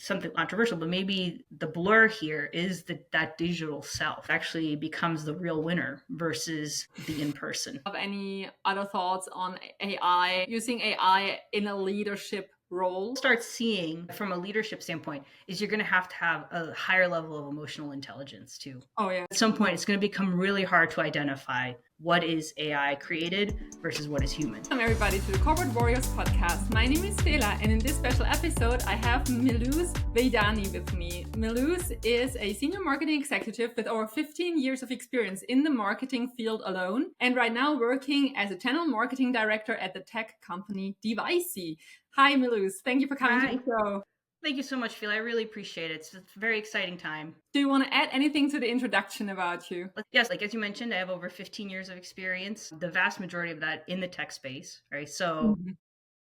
something controversial, but maybe the blur here is that digital self actually becomes the real winner versus the in-person. Have any other thoughts on AI, using AI in a leadership role? Start seeing from a leadership standpoint is you're going to have a higher level of emotional intelligence too. Oh yeah. At some point, it's going to become really hard to identify what is AI created versus what is human. Welcome everybody to the Corporate Warriors podcast. My name is Fela, and in this special episode, I have Miluse Vejdani with me. Miluse is a senior marketing executive with over 15 years of experience in the marketing field alone, and right now working as a channel marketing director at the tech company Devicey. Hi, Miluse. Thank you for coming to the show. Thank you so much, Phil. I really appreciate it. It's a very exciting time. Do you want to add anything to the introduction about you? Yes, like as you mentioned, I have over 15 years of experience, the vast majority of that in the tech space, right? So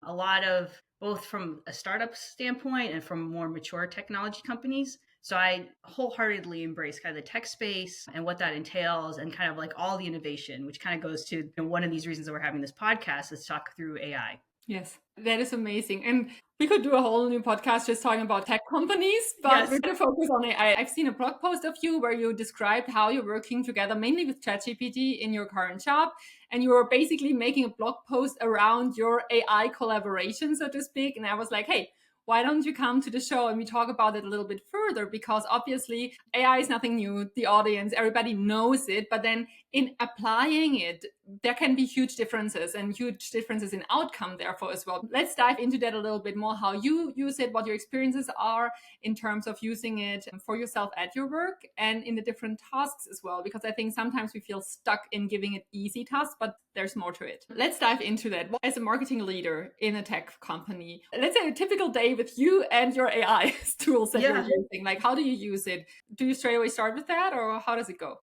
a lot of both from a startup standpoint and from more mature technology companies. So I wholeheartedly embrace kind of the tech space and what that entails and kind of like all the innovation, which kind of goes to one of these reasons that we're having this podcast is talk through AI. Yes, that is amazing. And we could do a whole new podcast just talking about tech companies, but Yes. we're going to focus on AI. I've seen a blog post of you where you described how you're working together mainly with ChatGPT in your current job. And you were basically making a blog post around your AI collaboration, so to speak. And I was like, hey, why don't you come to the show and we talk about it a little bit further? Because obviously AI is nothing new. The audience, everybody knows it. But then in applying it, there can be huge differences and huge differences in outcome, therefore, as well. Let's dive into that a little bit more, how you use it, what your experiences are in terms of using it for yourself at your work and in the different tasks as well. Because I think sometimes we feel stuck in giving it easy tasks, but there's more to it. Let's dive into that. As a marketing leader in a tech company, let's say a typical day with you and your AI tools that you're using. Like, how do you use it? Do you straight away start with that, or how does it go?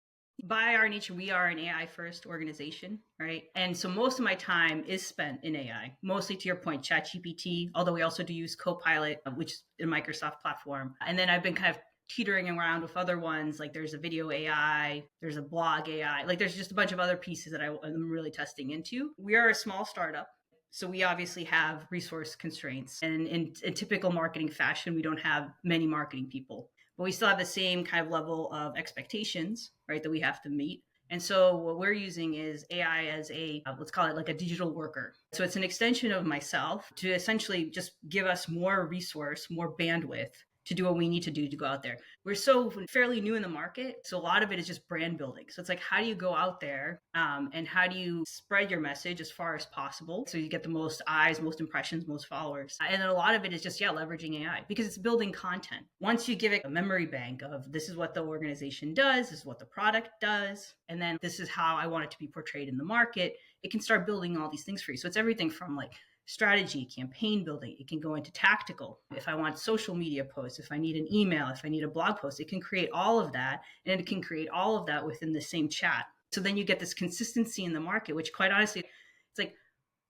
By our nature, we are an AI first organization, right? And so most of my time is spent in AI, mostly to your point, ChatGPT, although we also do use Copilot, which is a Microsoft platform. And then I've been kind of teetering around with other ones, like there's a video AI, there's a blog AI, like there's just a bunch of other pieces that I'm really testing into. We are a small startup. So we obviously have resource constraints. And in typical marketing fashion, we don't have many marketing people. But we still have the same kind of level of expectations, right, that we have to meet. And so what we're using is AI as a, let's call it like a digital worker. So it's an extension of myself to essentially just give us more resource, more bandwidth to do what we need to do to go out there. We're so fairly new in the market. So a lot of it is just brand building. So it's like, how do you go out there and how do you spread your message as far as possible? So you get the most eyes, most impressions, most followers. And then a lot of it is just, leveraging AI because it's building content. Once you give it a memory bank of this is what the organization does, this is what the product does, and then this is how I want it to be portrayed in the market, it can start building all these things for you. So it's everything from like strategy, campaign building. It can go into tactical. If I want social media posts, if I need an email, if I need a blog post, it can create all of that. And it can create all of that within the same chat. So then you get this consistency in the market, which quite honestly, it's like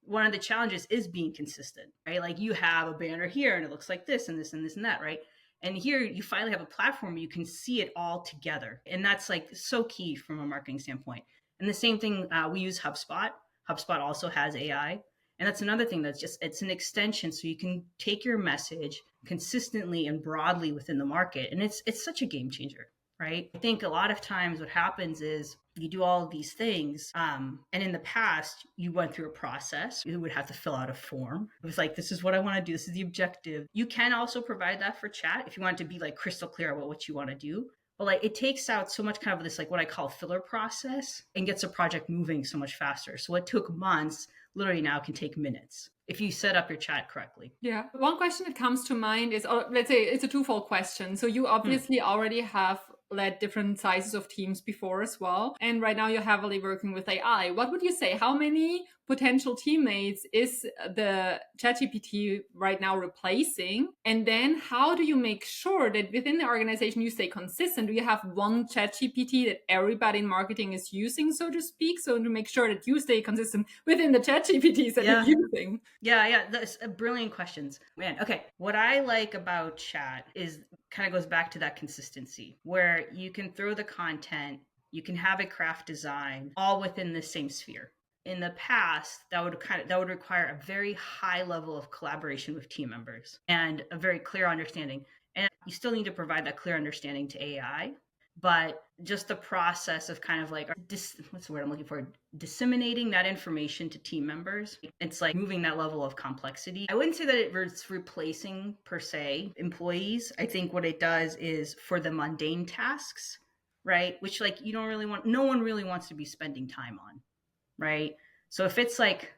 one of the challenges is being consistent, right? Like you have a banner here and it looks like this and this and this and that, right? And here you finally have a platform where you can see it all together. And that's like so key from a marketing standpoint. And the same thing, we use HubSpot. HubSpot also has AI. And that's another thing that's just, it's an extension. So you can take your message consistently and broadly within the market. And it's such a game changer, right? I think a lot of times what happens is you do all of these things. And in the past, you went through a process. You would have to fill out a form. It was like, this is what I want to do. This is the objective. You can also provide that for chat if you want it to be like crystal clear about what you want to do. But like it takes out so much kind of this, like what I call filler process and gets a project moving so much faster. So what took months literally now can take minutes if you set up your chat correctly. Yeah. One question that comes to mind is, let's say it's a twofold question. So you obviously already have led different sizes of teams before as well. And right now you're heavily working with AI. What would you say? How many potential teammates is the ChatGPT right now replacing? And then how do you make sure that within the organization you stay consistent? Do you have one ChatGPT that everybody in marketing is using, so to speak? So to make sure that you stay consistent within the ChatGPTs that you're using. Yeah. That's brilliant questions. Man, okay. What I like about chat is kind of goes back to that consistency where you can throw the content, you can have a craft design all within the same sphere. In the past, that would require a very high level of collaboration with team members and a very clear understanding. And you still need to provide that clear understanding to AI. But just the process of kind of like, what's the word I'm looking for? Disseminating that information to team members. It's like moving that level of complexity. I wouldn't say that it's replacing per se employees. I think what it does is for the mundane tasks, right? Which like you don't really want, no one really wants to be spending time on, right? So if it's like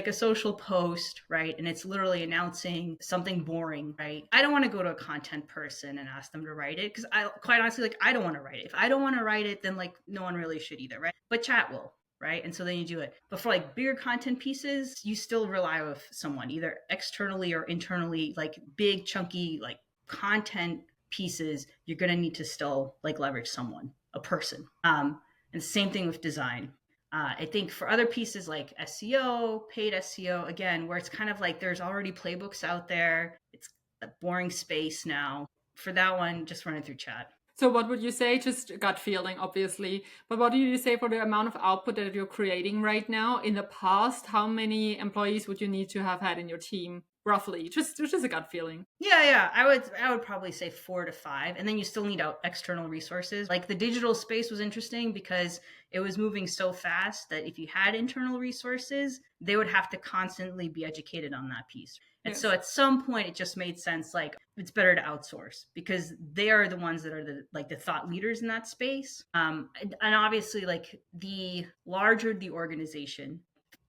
a social post, right, and it's literally announcing something boring, right, I don't want to go to a content person and ask them to write it, because I quite honestly, like, I don't want to write it. If I don't want to write it, then like no one really should either, right? But chat will, right? And so then you do it. But for like bigger content pieces, you still rely on someone, either externally or internally. Like big chunky like content pieces, you're going to need to still like leverage someone, a person. And the same thing with design. I think for other pieces like SEO, paid SEO, again, where it's kind of like there's already playbooks out there. It's a boring space now. For that one, just run it through chat. So what would you say? Just gut feeling, obviously. But what do you say for the amount of output that you're creating right now? In the past, how many employees would you need to have had in your team? Roughly, just a gut feeling. Yeah. I would probably say 4 to 5, and then you still need external resources. Like the digital space was interesting because it was moving so fast that if you had internal resources, they would have to constantly be educated on that piece. And so at some point, it just made sense. Like it's better to outsource because they are the ones that are the thought leaders in that space. And obviously, like the larger the organization,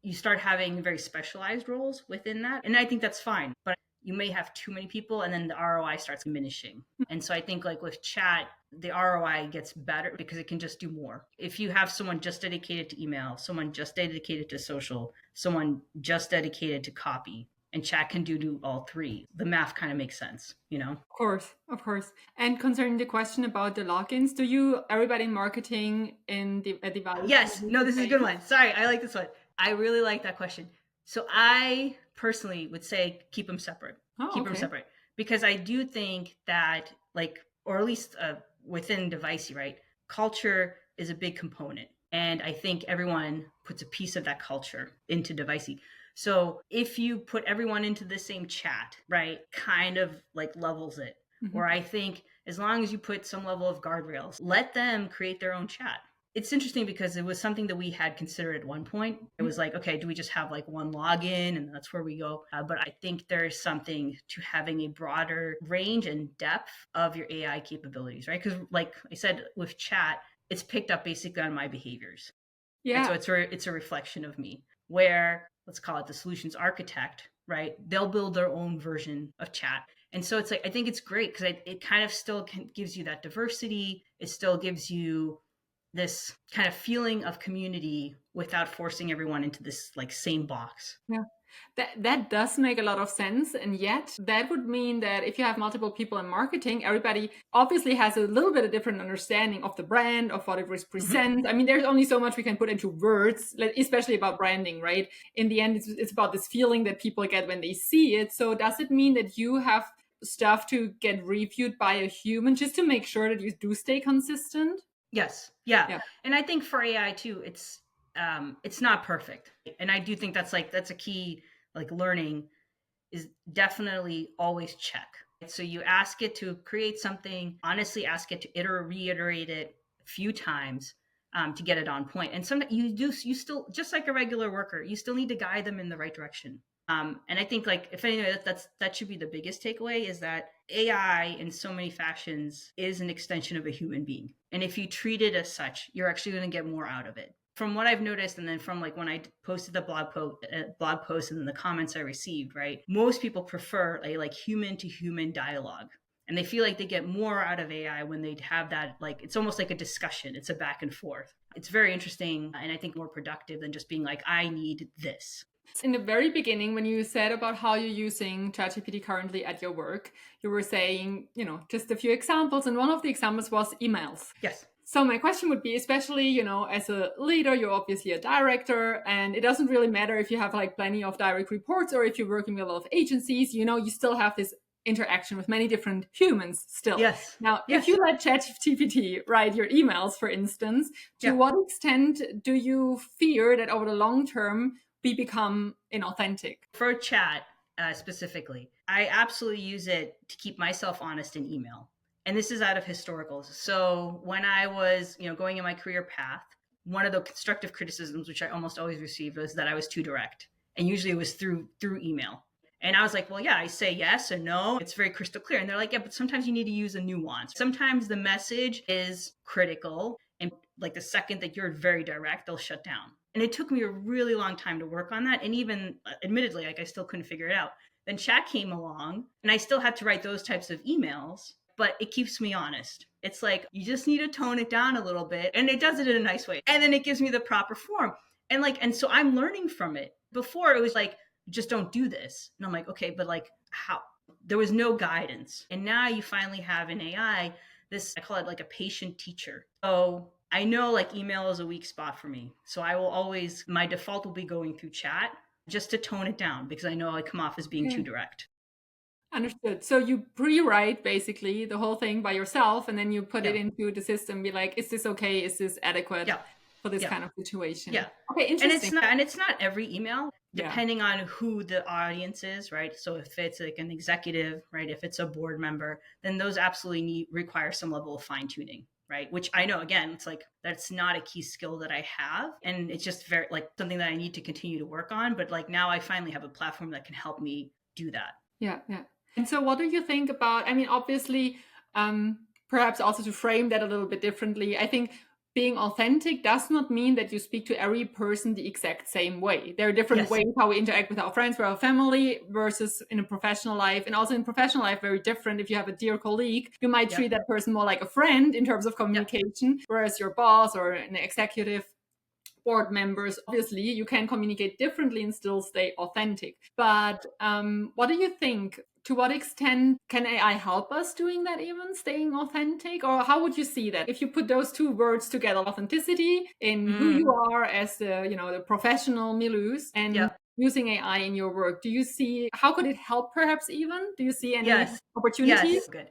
you start having very specialized roles within that. And I think that's fine, but you may have too many people and then the ROI starts diminishing. And so I think like with chat, the ROI gets better because it can just do more. If you have someone just dedicated to email, someone just dedicated to social, someone just dedicated to copy, and chat can do all three, the math kind of makes sense, you know? Of course. And concerning the question about the logins, everybody in marketing in the device? Yes. No, this is a good one. Sorry, I like this one. I really like that question. So I personally would say keep them separate. Keep them separate. Because I do think that like, or at least within Devicey, right? Culture is a big component. And I think everyone puts a piece of that culture into Devicey. So if you put everyone into the same chat, right, kind of like levels it. Or I think as long as you put some level of guardrails, let them create their own chat. It's interesting because it was something that we had considered at one point. It was like, okay, do we just have like one login and that's where we go? But I think there is something to having a broader range and depth of your AI capabilities, right? Because like I said, with chat, it's picked up basically on my behaviors. Yeah. And so it's a reflection of me, where let's call it the solutions architect, right? They'll build their own version of chat. And so it's like, I think it's great because it kind of still gives you that diversity. It still gives you this kind of feeling of community without forcing everyone into this like same box. Yeah. That does make a lot of sense. And yet that would mean that if you have multiple people in marketing, everybody obviously has a little bit of different understanding of the brand, of what it represents. I mean, there's only so much we can put into words, especially about branding, right? In the end, it's about this feeling that people get when they see it. So does it mean that you have stuff to get reviewed by a human just to make sure that you do stay consistent? Yes. Yeah. And I think for AI too, it's not perfect. And I do think that's a key, like learning is definitely always check. So you ask it to create something, honestly ask it to reiterate it a few times to get it on point. And sometimes you still, just like a regular worker, you still need to guide them in the right direction. And I think like, if anything, that should be the biggest takeaway, is that AI in so many fashions is an extension of a human being. And if you treat it as such, you're actually going to get more out of it. From what I've noticed, and then from like when I posted the blog post and then the comments I received, right? Most people prefer a like human to human dialogue. And they feel like they get more out of AI when they have that, like, it's almost like a discussion. It's a back and forth. It's very interesting. And I think more productive than just being like, I need this. In the very beginning, when you said about how you're using ChatGPT currently at your work, you were saying, just a few examples. And one of the examples was emails. Yes. So my question would be, especially, as a leader, you're obviously a director, and it doesn't really matter if you have like plenty of direct reports or if you're working with a lot of agencies, you still have this interaction with many different humans still. Yes. Now, if you let ChatGPT write your emails, for instance, to what extent do you fear that over the long term, we become inauthentic? For chat specifically, I absolutely use it to keep myself honest in email. And this is out of historicals. So when I was, going in my career path, one of the constructive criticisms, which I almost always received, was that I was too direct. And usually it was through email. And I was like, well, yeah, I say yes or no. It's very crystal clear. And they're like, yeah, but sometimes you need to use a nuance. Sometimes the message is critical. And like the second that you're very direct, they'll shut down. And it took me a really long time to work on that. And even admittedly, like I still couldn't figure it out. Then chat came along and I still had to write those types of emails, but it keeps me honest. It's like, you just need to tone it down a little bit. And it does it in a nice way. And then it gives me the proper form. And so I'm learning from it. Before it was like, just don't do this. And I'm like, okay, but like how? There was no guidance. And now you finally have in AI, this, I call it like a patient teacher. So I know like email is a weak spot for me. So I will always, my default will be going through chat just to tone it down because I know I come off as being too direct. Understood. So you pre-write basically the whole thing by yourself, and then you put it into the system, be like, is this okay? Is this adequate for this kind of situation? Yeah. Okay, interesting. And it's not every email, depending on who the audience is, right? So if it's like an executive, right? If it's a board member, then those absolutely require some level of fine tuning. Right. Which I know, again, it's like, that's not a key skill that I have. And it's just very like something that I need to continue to work on. But like now I finally have a platform that can help me do that. Yeah. Yeah. And so what do you think about, I mean, obviously, perhaps also to frame that a little bit differently, I think being authentic does not mean that you speak to every person the exact same way. There are different ways how we interact with our friends, with our family versus in a professional life. And also in professional life, very different. If you have a dear colleague, you might treat that person more like a friend in terms of communication, whereas your boss or an executive board members, obviously you can communicate differently and still stay authentic. But what do you think? To what extent can AI help us doing that, even staying authentic? Or how would you see that if you put those two words together, authenticity in who you are as the professional Miluse, and using AI in your work? Do you see, how could it help perhaps even? Do you see any opportunities? Yes, good.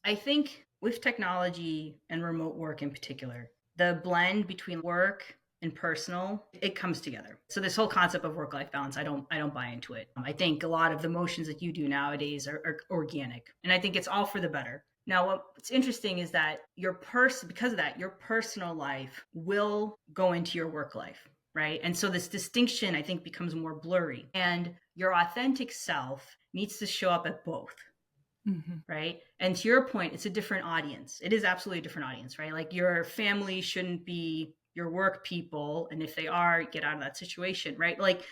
I think with technology and remote work in particular, the blend between work and personal, it comes together. So this whole concept of work-life balance, I don't buy into it. I think a lot of the motions that you do nowadays are organic, and I think it's all for the better. Now, what's interesting is that because of that, your personal life will go into your work life, right? And so this distinction, I think, becomes more blurry, and your authentic self needs to show up at both. Right. And to your point, it's a different audience. It is absolutely a different audience, right? Like your family shouldn't be your work people. And if they are, get out of that situation, right? Like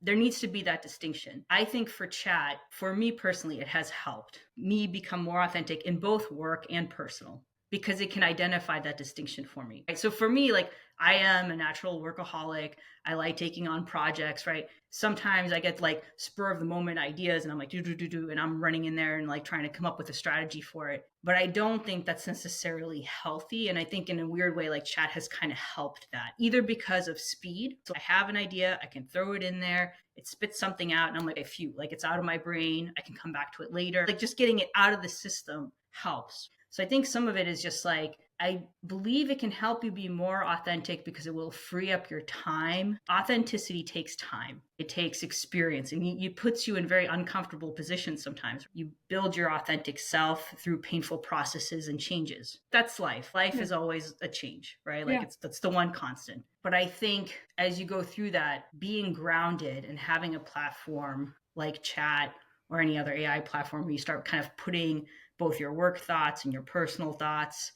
there needs to be that distinction. I think for chat, for me personally, it has helped me become more authentic in both work and personal because it can identify that distinction for me. Right? So for me, like I am a natural workaholic. I like taking on projects, right? Sometimes I get like spur of the moment ideas and I'm like, do, and I'm running in there and like trying to come up with a strategy for it. But I don't think that's necessarily healthy. And I think in a weird way, like chat has kind of helped that, either because of speed. So I have an idea, I can throw it in there, it spits something out and I'm like, like it's out of my brain. I can come back to it later. Like just getting it out of the system helps. So I think some of it is just like, I believe it can help you be more authentic because it will free up your time. Authenticity takes time. It takes experience, and it puts you in very uncomfortable positions sometimes. You build your authentic self through painful processes and changes. That's life. Life is always a change, right? Like that's the one constant. But I think as you go through that, being grounded and having a platform like chat or any other AI platform where you start kind of putting both your work thoughts and your personal thoughts,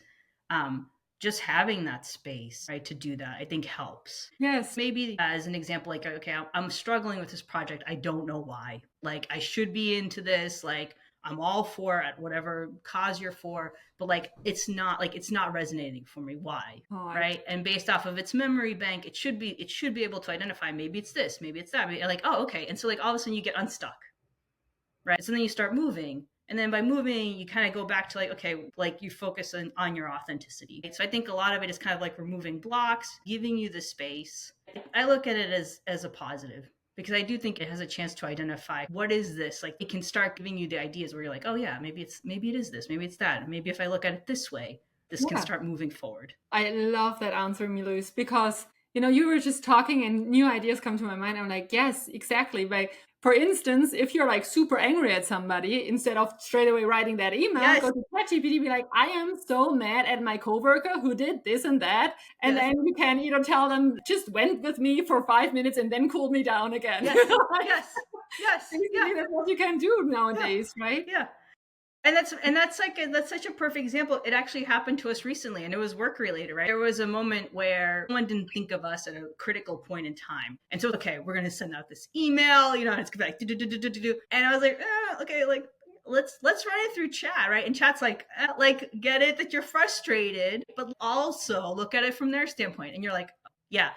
just having that space, right, to do that, I think helps. Yes. Maybe as an example, like, okay, I'm struggling with this project. I don't know why. Like, I should be into this. Like, I'm all for it, whatever cause you're for, but like, it's not resonating for me. Why? Right. And based off of its memory bank, it should be able to identify, maybe it's this, maybe it's that. Maybe, like, oh, okay. And so like all of a sudden you get unstuck. Right. So then you start moving. And then by moving, you kind of go back to like, okay, like you focus on your authenticity. So I think a lot of it is kind of like removing blocks, giving you the space. I look at it as a positive because I do think it has a chance to identify what is this? Like it can start giving you the ideas where you're like, oh yeah, maybe it is this, maybe it's that. Maybe if I look at it this way, this can start moving forward. I love that answer, Miluse, because you were just talking and new ideas come to my mind. I'm like, yes, exactly. But For instance, if you're like super angry at somebody, instead of straight away writing that email, go to ChatGPT, be like, I am so mad at my coworker who did this and that. And then you can either tell them, just went with me for 5 minutes and then cool me down again. Yes. Basically, that's what you can do nowadays, right? Yeah. And that's such a perfect example. It actually happened to us recently, and it was work related, right? There was a moment where someone didn't think of us at a critical point in time, and so okay, we're gonna send out this email, and it's gonna be like and I was like, okay, like let's run it through chat, right? And chat's like get it that you're frustrated, but also look at it from their standpoint, and you're like, yeah.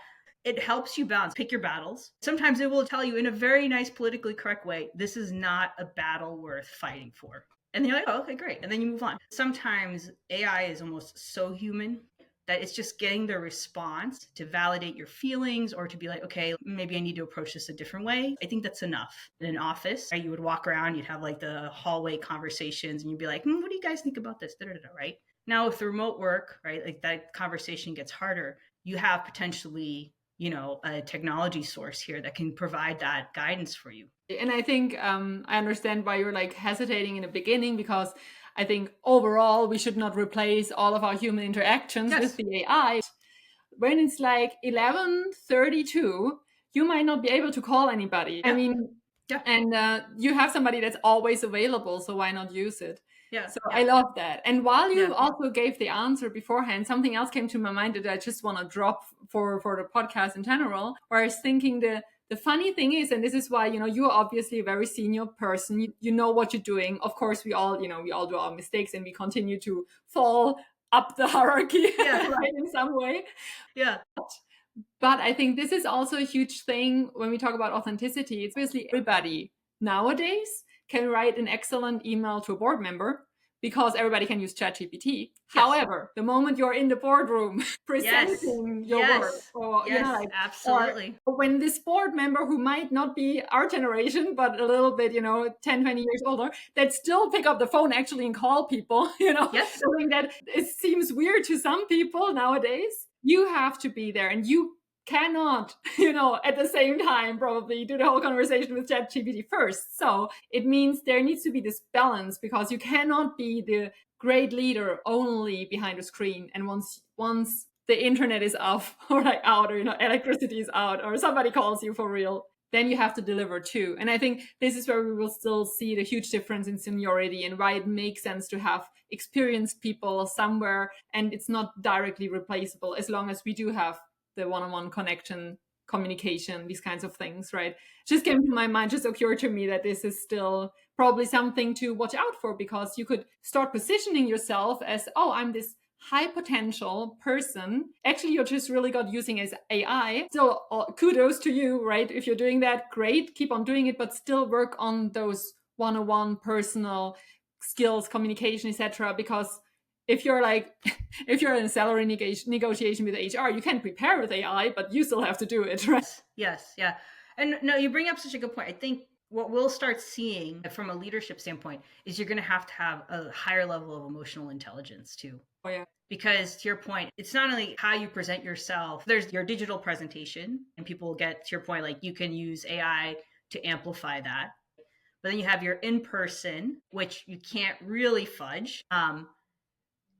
It helps you balance, pick your battles. Sometimes it will tell you in a very nice, politically correct way, this is not a battle worth fighting for. And you're like, oh, okay, great. And then you move on. Sometimes AI is almost so human that it's just getting the response to validate your feelings or to be like, okay, maybe I need to approach this a different way. I think that's enough. In an office, right, you would walk around, you'd have like the hallway conversations and you'd be like, what do you guys think about this? Right? Now with the remote work, right, like that conversation gets harder. You have potentially, a technology source here that can provide that guidance for you. And I think I understand why you're like hesitating in the beginning, because I think overall we should not replace all of our human interactions with the AI. When it's like 11:32, you might not be able to call anybody. I mean, and you have somebody that's always available, so why not use it? So I love that. And while you also gave the answer beforehand, something else came to my mind that I just want to drop for the podcast in general, where I was thinking the funny thing is, and this is why, you're obviously a very senior person, you know what you're doing. Of course, we all do our mistakes and we continue to fall up the hierarchy, right, in some way. But I think this is also a huge thing when we talk about authenticity. It's obviously everybody nowadays can write an excellent email to a board member because everybody can use ChatGPT. However, the moment you're in the boardroom presenting your work, or absolutely. Or when this board member who might not be our generation, but a little bit, 10, 20 years older, that still pick up the phone actually and call people, something that it seems weird to some people nowadays. You have to be there, and you cannot, at the same time probably do the whole conversation with ChatGPT first. So it means there needs to be this balance, because you cannot be the great leader only behind a screen. And once the internet is off or like out, or electricity is out, or somebody calls you for real, then you have to deliver too. And I think this is where we will still see the huge difference in seniority and why it makes sense to have experienced people somewhere, and it's not directly replaceable as long as we do have the one-on-one connection, communication, these kinds of things, right? Just came to my mind, just occurred to me that this is still probably something to watch out for, because you could start positioning yourself as, oh, I'm this high potential person. Actually, you're just really good using as AI. So kudos to you, right? If you're doing that, great, keep on doing it, but still work on those one-on-one personal skills, communication, etc. Because if you're in a salary negotiation with HR, you can prepare with AI, but you still have to do it, right? Yes. Yeah. And no, you bring up such a good point. I think what we'll start seeing from a leadership standpoint is you're going to have a higher level of emotional intelligence too. Oh, yeah. Because to your point, it's not only how you present yourself, there's your digital presentation, and people will get to your point, like you can use AI to amplify that. But then you have your in-person, which you can't really fudge.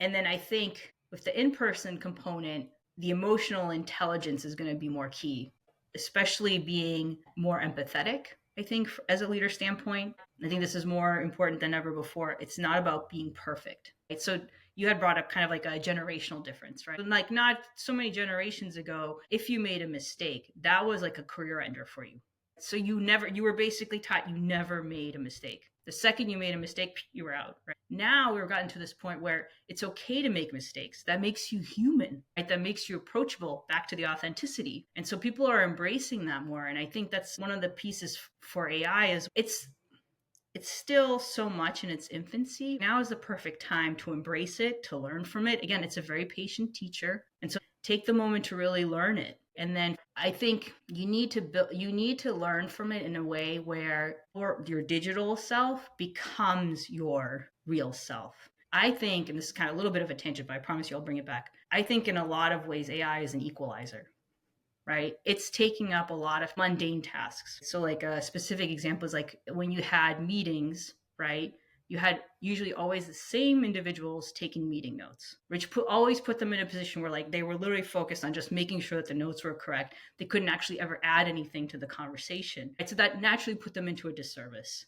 And then I think with the in-person component, the emotional intelligence is going to be more key, especially being more empathetic. I think as a leader standpoint, I think this is more important than ever before. It's not about being perfect. Right? So you had brought up kind of like a generational difference, right? Like not so many generations ago, if you made a mistake, that was like a career ender for you. So you were basically taught you never made a mistake. The second you made a mistake, you were out. Right? Now we've gotten to this point where it's okay to make mistakes. That makes you human, right? That makes you approachable, back to the authenticity. And so people are embracing that more. And I think that's one of the pieces for AI is it's still so much in its infancy. Now is the perfect time to embrace it, to learn from it. Again, it's a very patient teacher. And so take the moment to really learn it. And then I think you need to learn from it in a way where your digital self becomes your real self. I think, and this is kind of a little bit of a tangent, but I promise you I'll bring it back. I think in a lot of ways, AI is an equalizer. right? It's taking up a lot of mundane tasks. So like a specific example is like when you had meetings, right? You had usually always the same individuals taking meeting notes, which always put them in a position where like they were literally focused on just making sure that the notes were correct. They couldn't actually ever add anything to the conversation. Right? So that naturally put them into a disservice,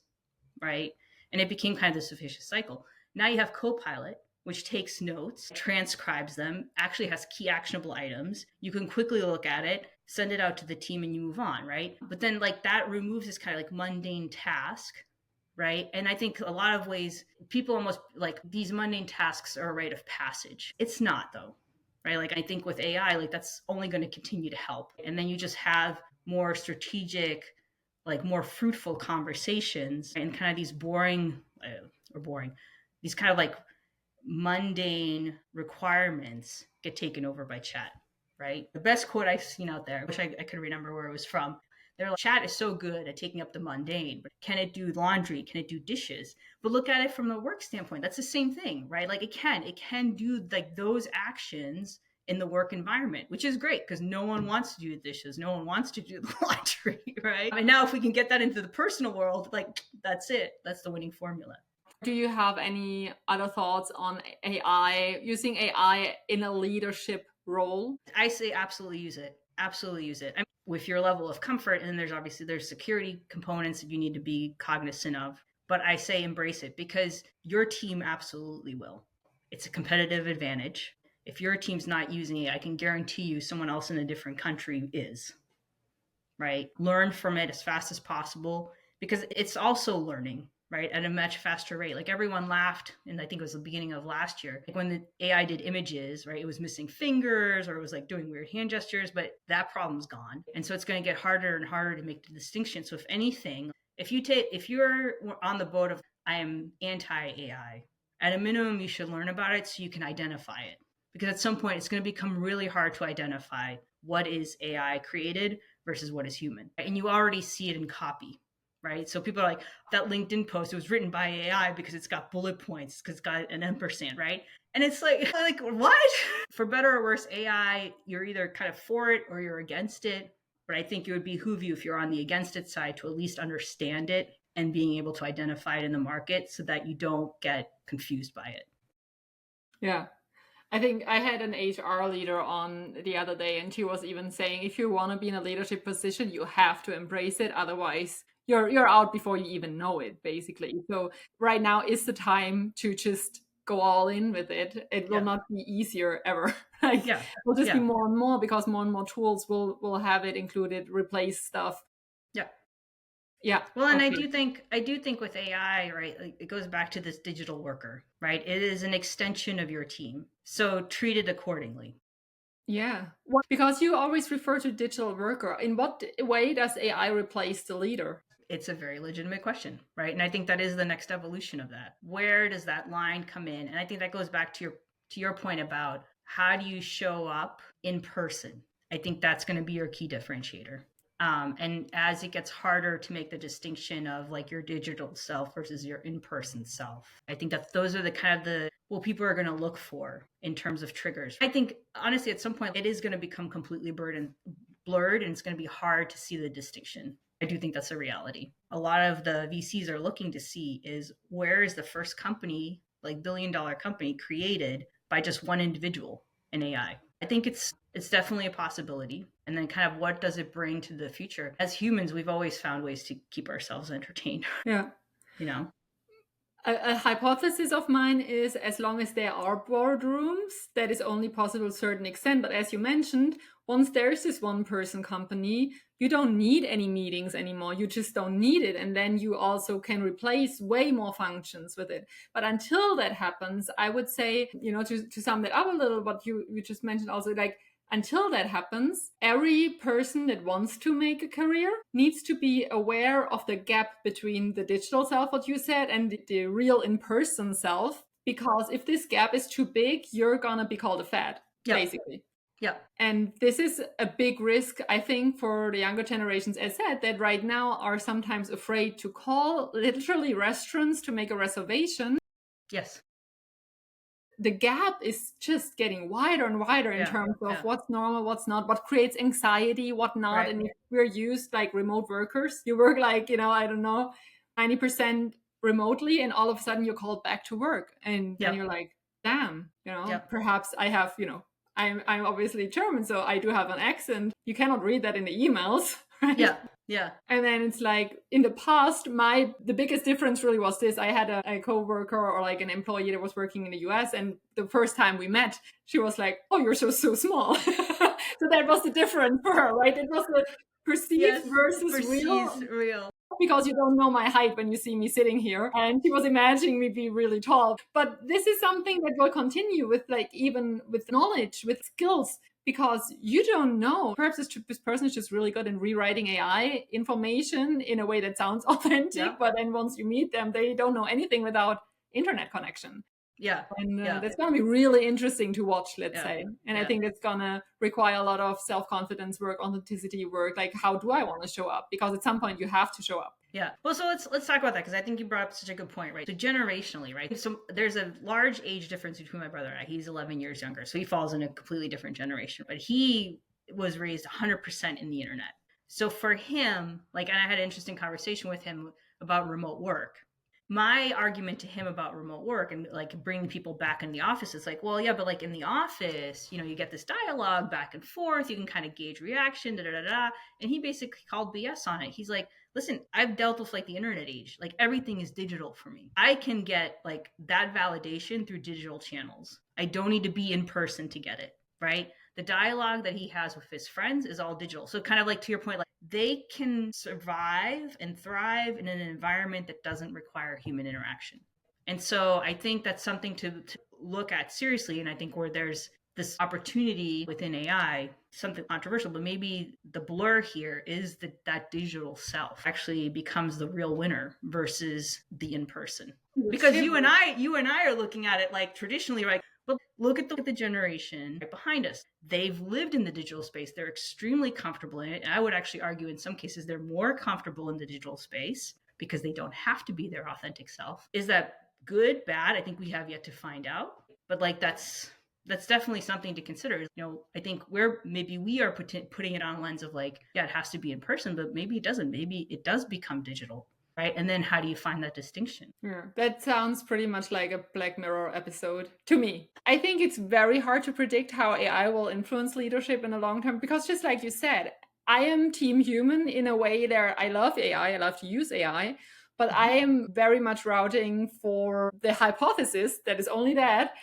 right? And it became kind of this vicious cycle. Now you have Copilot, which takes notes, transcribes them, actually has key actionable items. You can quickly look at it, send it out to the team, and you move on, right? But then like that removes this kind of like mundane task, right? And I think a lot of ways people almost like these mundane tasks are a rite of passage. It's not though, right? Like I think with AI, like that's only going to continue to help. And then you just have more strategic, like more fruitful conversations, and kind of these these kind of like mundane requirements get taken over by chat, right? The best quote I've seen out there, I wish I could remember where it was from. They're like, chat is so good at taking up the mundane, but can it do laundry? Can it do dishes? But look at it from the work standpoint. That's the same thing, right? Like it can do like those actions in the work environment, which is great because no one wants to do the dishes. No one wants to do the laundry, right? And now if we can get that into the personal world, like that's it. That's the winning formula. Do you have any other thoughts on AI, using AI in a leadership role? I say absolutely use it. Absolutely use it. I mean, with your level of comfort, and there's security components that you need to be cognizant of. But I say embrace it because your team absolutely will. It's a competitive advantage. If your team's not using it, I can guarantee you someone else in a different country is. Right? Learn from it as fast as possible because it's also learning, right, at a much faster rate. Like everyone laughed, and I think it was the beginning of last year, like when the AI did images, right, it was missing fingers or it was like doing weird hand gestures, but that problem's gone. And so it's going to get harder and harder to make the distinction. So if anything, if you're on the boat of I am anti-AI, at a minimum you should learn about it so you can identify it, because at some point it's going to become really hard to identify what is AI created versus what is human. And you already see it in copy, right? So people are like, that LinkedIn post, it was written by AI because it's got bullet points, because it's got an ampersand, right? And it's like what? For better or worse, AI, you're either kind of for it or you're against it. But I think it would behoove you, if you're on the against it side, to at least understand it and being able to identify it in the market so that you don't get confused by it. Yeah. I think I had an HR leader on the other day, and she was even saying, if you want to be in a leadership position, you have to embrace it. Otherwise, you're out before you even know it, basically. So right now is the time to just go all in with it. It will not be easier ever. Like, it will just be more and more, because more and more tools will have it included, replace stuff. Yeah. Well, and okay. I do think with AI, right, like it goes back to this digital worker, right? It is an extension of your team. So treat it accordingly. Yeah. Because you always refer to digital worker. In what way does AI replace the leader? It's a very legitimate question, right? And I think that is the next evolution of that. Where does that line come in? And I think that goes back to your point about how do you show up in person? I think that's going to be your key differentiator. And as it gets harder to make the distinction of like your digital self versus your in-person self, I think that those are the kind of what people are going to look for in terms of triggers. I think honestly, at some point, it is going to become completely blurred, and it's going to be hard to see the distinction. I do think that's a reality. A lot of the VCs are looking to see is where is the first company, like billion-dollar company, created by just one individual in AI. I think it's definitely a possibility. And then kind of what does it bring to the future? As humans, we've always found ways to keep ourselves entertained. Yeah. You know? A hypothesis of mine is, as long as there are boardrooms, that is only possible to a certain extent. But as you mentioned, once there's this one-person company, you don't need any meetings anymore. You just don't need it. And then you also can replace way more functions with it. But until that happens, I would say, to sum that up a little, what you just mentioned also, like, until that happens, every person that wants to make a career needs to be aware of the gap between the digital self, what you said, and the real in-person self. Because if this gap is too big, you're going to be called a fad, basically. Yeah. And this is a big risk, I think, for the younger generations, as said, that right now are sometimes afraid to call literally restaurants to make a reservation. Yes. the gap is just getting wider and wider in terms of what's normal, what's not, what creates anxiety, what not. Right. And if we're used like remote workers, you work like, I don't know, 90% remotely, and all of a sudden you're called back to work. And then you're like, damn, perhaps I have, I'm obviously German, so I do have an accent. You cannot read that in the emails, right? Yeah. And then it's like in the past, the biggest difference really was this. I had a coworker or like an employee that was working in the US, and the first time we met, she was like, "Oh, you're so small." So that was the difference for her, right? It was the perceived versus real. Because you don't know my height when you see me sitting here. And she was imagining me be really tall. But this is something that will continue with like, even with knowledge, with skills, because you don't know. Perhaps this person is just really good in rewriting AI information in a way that sounds authentic. But then once you meet them, they don't know anything without internet connection. And that's going to be really interesting to watch, let's say. And I think it's going to require a lot of self-confidence work, authenticity work. Like, how do I want to show up? Because at some point you have to show up. Yeah. Well, so let's talk about that, because I think you brought up such a good point, right? So generationally, right? So there's a large age difference between my brother and I. He's 11 years younger, so he falls in a completely different generation. But he was raised 100% in the internet. So for him, like, and I had an interesting conversation with him about remote work. My argument to him about remote work and like bringing people back in the office is like, well, yeah, but like in the office, you get this dialogue back and forth. You can kind of gauge reaction, And he basically called BS on it. He's like, listen, I've dealt with like the internet age. Like everything is digital for me. I can get like that validation through digital channels. I don't need to be in person to get it, right? The dialogue that he has with his friends is all digital. So kind of like to your point, like they can survive and thrive in an environment that doesn't require human interaction. And so I think that's something to look at seriously. And I think where there's this opportunity within AI, something controversial, but maybe the blur here is that digital self actually becomes the real winner versus the in-person. Because you and I are looking at it like traditionally, right? But look at the generation right behind us. They've lived in the digital space. They're extremely comfortable in it. And I would actually argue in some cases they're more comfortable in the digital space because they don't have to be their authentic self. Is that good, bad? I think we have yet to find out. But like that's definitely something to consider. I think we are putting it on a lens of like, yeah, it has to be in person, but maybe it doesn't. Maybe it does become digital. Right. And then how do you find that distinction? Yeah, that sounds pretty much like a Black Mirror episode to me. I think it's very hard to predict how AI will influence leadership in the long term, because just like you said, I am team human in a way that I love AI. I love to use AI, but I am very much routing for the hypothesis that is only that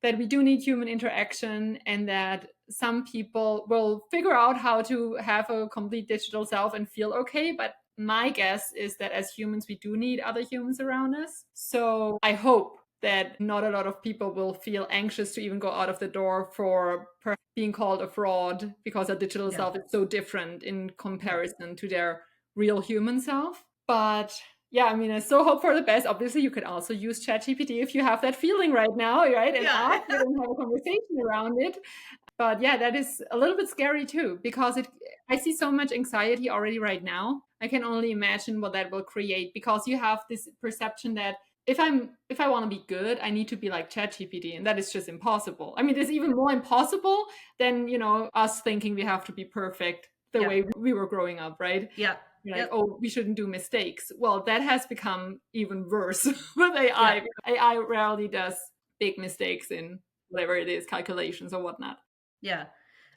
we do need human interaction, and that some people will figure out how to have a complete digital self and feel okay. But my guess is that as humans, we do need other humans around us. So I hope that not a lot of people will feel anxious to even go out of the door for being called a fraud, because a digital self is so different in comparison to their real human self. But yeah, I mean, I so hope for the best. Obviously, you could also use ChatGPT if you have that feeling right now, right? And ask it and have a conversation around it. But yeah, that is a little bit scary too, because I see so much anxiety already right now. I can only imagine what that will create, because you have this perception that if I want to be good, I need to be like ChatGPT, and that is just impossible. I mean, it's even more impossible than, us thinking we have to be perfect the way we were growing up, right? Yeah. Like, oh, we shouldn't do mistakes. Well, that has become even worse with AI. AI rarely does big mistakes in whatever it is, calculations or whatnot. Yeah.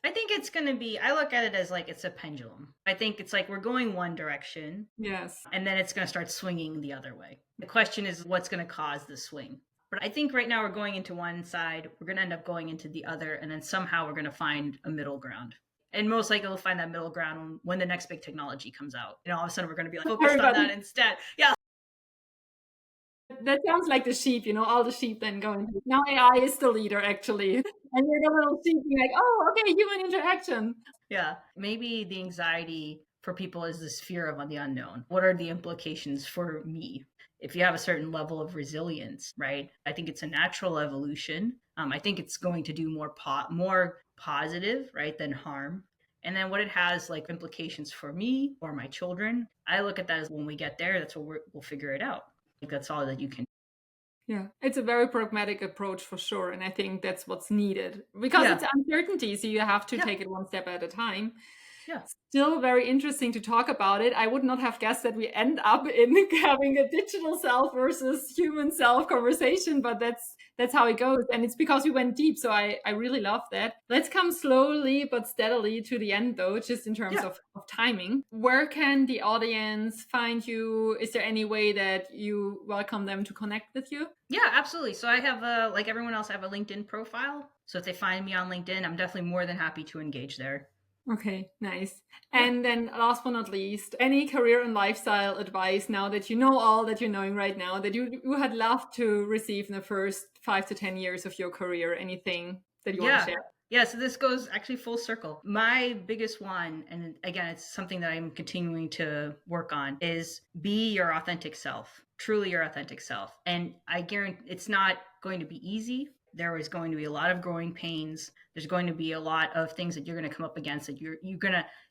I think it's going to be, I look at it as like it's a pendulum. I think it's like we're going one direction. Yes. And then it's going to start swinging the other way. The question is what's going to cause the swing. But I think right now we're going into one side, we're going to end up going into the other, and then somehow we're going to find a middle ground. And most likely we'll find that middle ground when the next big technology comes out. All of a sudden we're going to be like focused on that instead. Yeah. That sounds like the sheep, all the sheep then going, now AI is the leader actually. And you're the little sheep being like, oh, okay, human interaction. Yeah. Maybe the anxiety for people is this fear of the unknown. What are the implications for me? If you have a certain level of resilience, right? I think it's a natural evolution. I think it's going to do more positive, right, than harm. And then what it has like implications for me or my children, I look at that as when we get there, that's what we'll figure it out. I think that's all that you can. Yeah, it's a very pragmatic approach for sure. And I think that's what's needed because Yeah. it's uncertainty. So you have to Yeah. take it one step at a time. Yeah. Still very interesting to talk about it. I would not have guessed that we end up in having a digital self versus human self conversation, but that's how it goes. And it's because we went deep. So I really love that. Let's come slowly but steadily to the end though, just in terms Yeah. of timing. Where can the audience find you? Is there any way that you welcome them to connect with you? Yeah, absolutely. So I have like everyone else, I have a LinkedIn profile. So if they find me on LinkedIn, I'm definitely more than happy to engage there. Okay, nice. Yeah. And then last but not least, any career and lifestyle advice now that you know all that you're knowing right now that you had loved to receive in the first 5 to 10 years of your career? Anything that you want Yeah. to share? Yeah, so this goes actually full circle. My biggest one, and again, it's something that I'm continuing to work on, is be your authentic self, truly your authentic self. And I guarantee it's not going to be easy. There is going to be a lot of growing pains. There's going to be a lot of things that you're going to come up against that you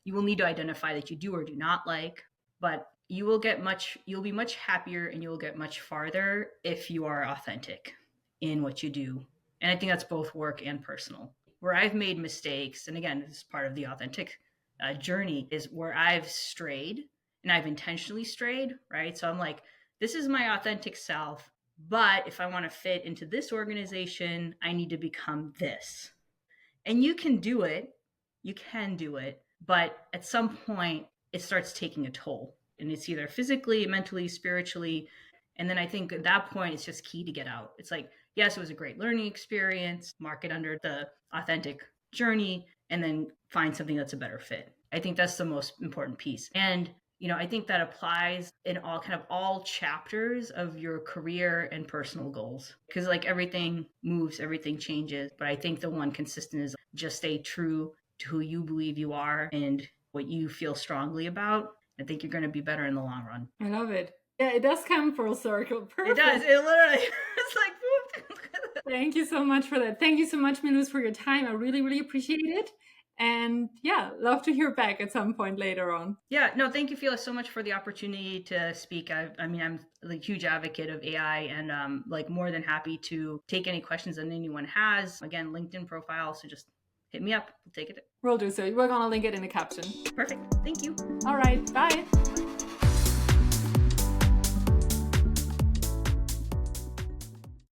will need to identify that you do or do not like. But you'll be much happier and you'll get much farther if you are authentic in what you do. And I think that's both work and personal. Where I've made mistakes, and again, this is part of the authentic journey, is where I've strayed and I've intentionally strayed, right? So I'm like, this is my authentic self, but if I want to fit into this organization, I need to become this. And you can do it, but at some point, it starts taking a toll. And it's either physically, mentally, spiritually. And then I think at that point, it's just key to get out. It's like, yes, it was a great learning experience, mark it under the authentic journey, and then find something that's a better fit. I think that's the most important piece. And I think that applies in all chapters of your career and personal goals. Because like everything moves, everything changes. But I think the one consistent is just stay true to who you believe you are and what you feel strongly about. I think you're going to be better in the long run. I love it. Yeah, it does come full circle. Perfect. It does. It literally, it's like, whoop. Thank you so much for that. Thank you so much, Miluse, for your time. I really, really appreciate it. And yeah, love to hear back at some point later on. Yeah, no, thank you, Fela, so much for the opportunity to speak. I'm a huge advocate of AI and like more than happy to take any questions that anyone has. Again, LinkedIn profile, so just hit me up. We'll take it. We'll do so. We're going to link it in the caption. Perfect. Thank you. All right. Bye.